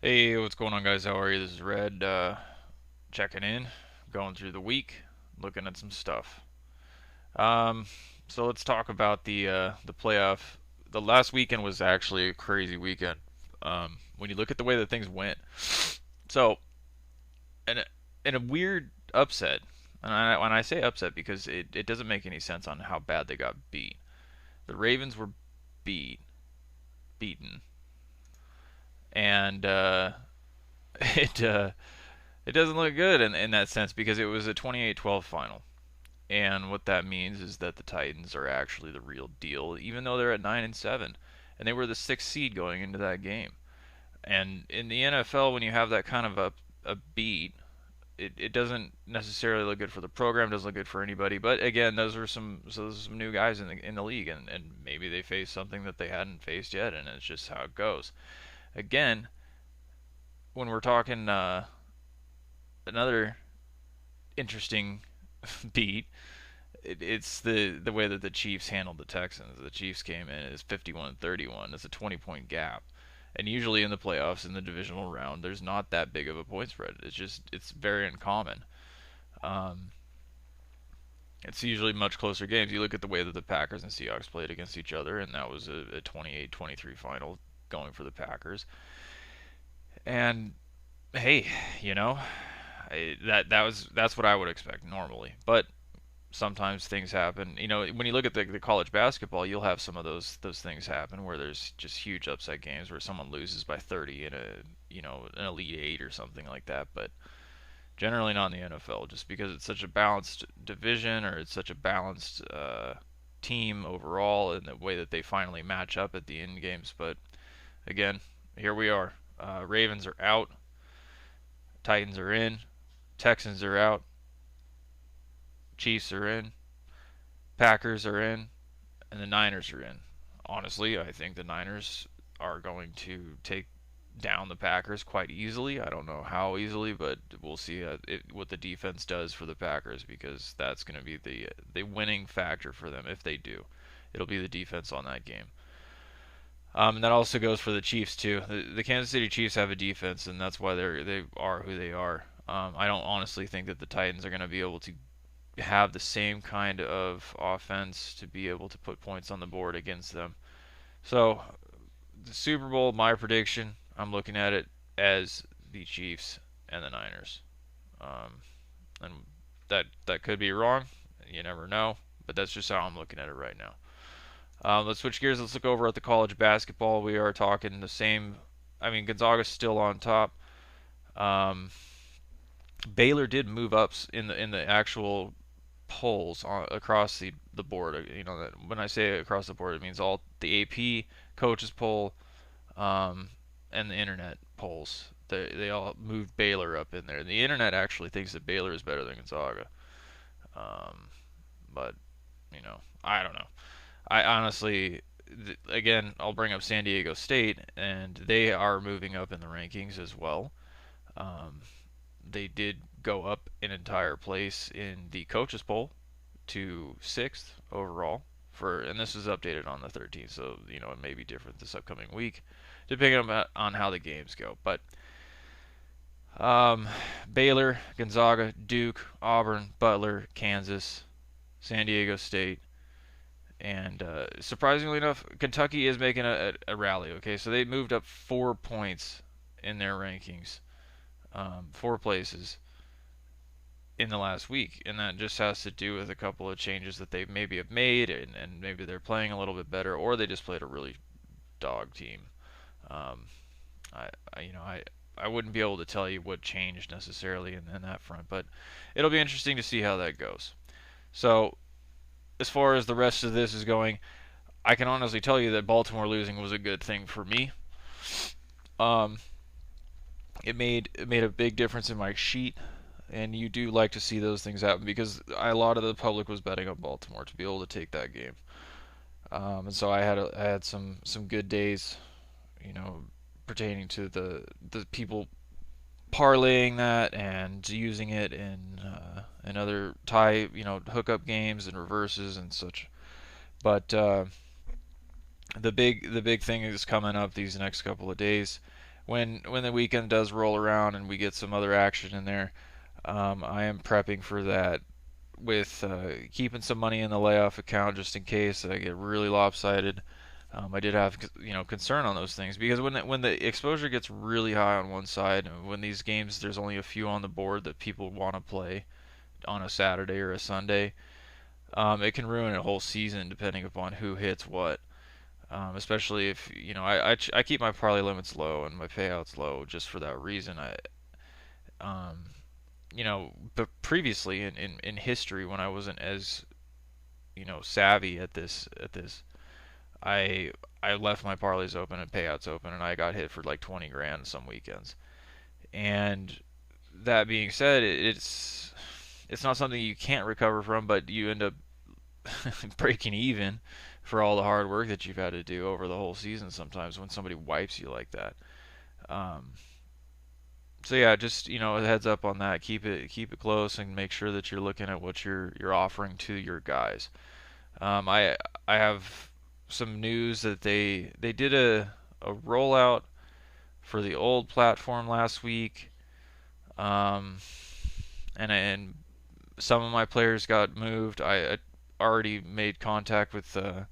Hey, what's going on, guys? How are you? This is Red, checking in, going through the week, looking at some stuff. Um, so let's talk about the playoff. The last weekend was actually a crazy weekend. When you look at the way that things went, so in a weird upset, and when I say upset because it doesn't make any sense on how bad they got beat. The Ravens were beat, beaten, and it it doesn't look good in that sense because it was a 28-12 final. And what that means is that the Titans are actually the real deal, even though they're at 9-7, and they were the sixth seed going into that game. And in the NFL, when you have that kind of a beat, it doesn't necessarily look good for the program. Doesn't look good for anybody. But again, those are some new guys in the league, and maybe they face something that they hadn't faced yet, and it's just how it goes. Again, when we're talking another interesting beat, it's the way that the Chiefs handled the Texans. The Chiefs came in as 51-31. It's a 20-point gap. And usually in the playoffs, in the divisional round, there's not that big of a point spread. It's very uncommon. Um, it's usually much closer games. You look at the way that the Packers and Seahawks played against each other, and that was a 28-23 final going for the Packers. And hey, you know, that's what I would expect normally. But sometimes things happen. You know, when you look at the college basketball, you'll have some of those things happen where there's just huge upset games where someone loses by 30 in an Elite Eight or something like that. But generally not in the NFL, just because it's such a balanced division or it's such a balanced team overall in the way that they finally match up at the end games. But again, here we are. Ravens are out. Titans are in. Texans are out. Chiefs are in. Packers are in, and the Niners are in. Honestly, I think the Niners are going to take down the Packers quite easily. I don't know how easily, but we'll see what the defense does for the Packers because that's going to be the winning factor for them if they do. It'll be the defense on that game. And that also goes for the Chiefs too. The Kansas City Chiefs have a defense, and that's why they are who they are. I don't honestly think that the Titans are going to be able to have the same kind of offense to be able to put points on the board against them. So, the Super Bowl, my prediction, I'm looking at it as the Chiefs and the Niners. Um, and that could be wrong. You never know, but that's just how I'm looking at it right now. Let's switch gears. Let's look over at the college basketball. We are talking the same. I mean, Gonzaga's still on top. Um, Baylor did move up in the actual polls across the board. You know, that when I say across the board, it means all the AP coaches poll, um, and the internet polls. They all moved Baylor up in there. The internet actually thinks that Baylor is better than Gonzaga. Um, but I don't know. I honestly, again, I'll bring up San Diego State, and they are moving up in the rankings as well. Um, they did go up an entire place in the coaches poll to sixth overall and this is updated on the 13th, so it may be different this upcoming week, depending on how the games go. But Baylor, Gonzaga, Duke, Auburn, Butler, Kansas, San Diego State, and surprisingly enough, Kentucky is making a rally. Okay, so they moved up 4 points in their rankings, 4 places in the last week, and that just has to do with a couple of changes that they maybe have made, and maybe they're playing a little bit better, or they just played a really dog team. Um, I wouldn't be able to tell you what changed necessarily in that front, but it'll be interesting to see how that goes. So as far as the rest of this is going, I can honestly tell you that Baltimore losing was a good thing for me. Um, it made a big difference in my sheet, and you do like to see those things happen because a lot of the public was betting on Baltimore to be able to take that game. And so I had some good days, you know, pertaining to the people parlaying that and using it in other hookup games and reverses and such. But the big thing is coming up these next couple of days. when the weekend does roll around and we get some other action in there, I am prepping for that with keeping some money in the layoff account just in case I get really lopsided. I did have concern on those things because when the exposure gets really high on one side, when these games there's only a few on the board that people want to play on a Saturday or a Sunday, it can ruin a whole season depending upon who hits what. Especially if I keep my parlay limits low and my payouts low just for that reason. Um, but previously in history when I wasn't as savvy at this, I I left my parlays open and payouts open, and I got hit for like 20 grand some weekends. And that being said, it's not something you can't recover from, but you end up breaking even for all the hard work that you've had to do over the whole season sometimes when somebody wipes you like that. Um, so yeah, just a heads up on that. Keep it close and make sure that you're looking at what you're offering to your guys. I have some news that they did a rollout for the old platform last week, um, and some of my players got moved. I already made contact with them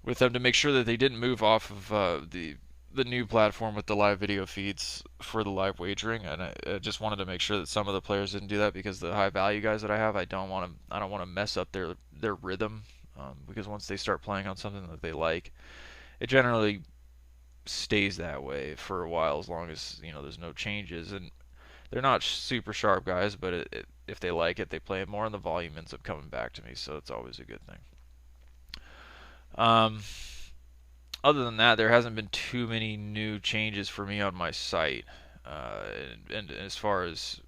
to make sure that they didn't move off of the new platform with the live video feeds for the live wagering, and I just wanted to make sure that some of the players didn't do that because the high value guys that I have, I don't want to mess up their rhythm, because once they start playing on something that they like, it generally stays that way for a while as long as there's no changes. And they're not super sharp guys, but if they like it, they play it more, and the volume ends up coming back to me, so it's always a good thing. Um, Other than that, there hasn't been too many new changes for me on my site. And as far as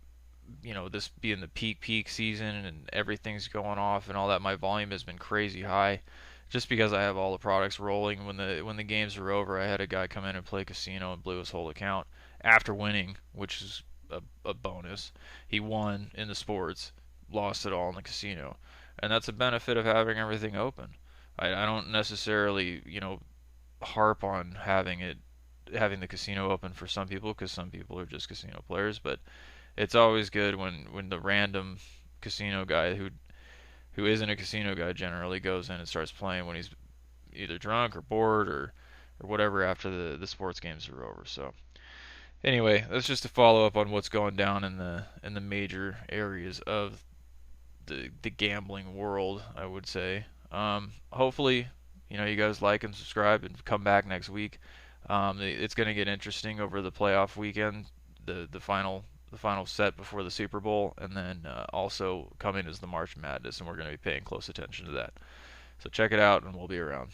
this being the peak season and everything's going off and all that, my volume has been crazy high, just because I have all the products rolling. When the games are over, I had a guy come in and play casino and blew his whole account after winning, which is a bonus. He won in the sports, lost it all in the casino, and that's a benefit of having everything open. I don't necessarily harp on having the casino open for some people because some people are just casino players, but it's always good when the random casino guy who isn't a casino guy generally goes in and starts playing when he's either drunk or bored or whatever after the sports games are over. So anyway, that's just to follow up on what's going down in the major areas of the gambling world, I would say. Hopefully, you guys like and subscribe and come back next week. It's going to get interesting over the playoff weekend, the final set before the Super Bowl, and then also coming is the March Madness, and we're going to be paying close attention to that. So check it out, and we'll be around.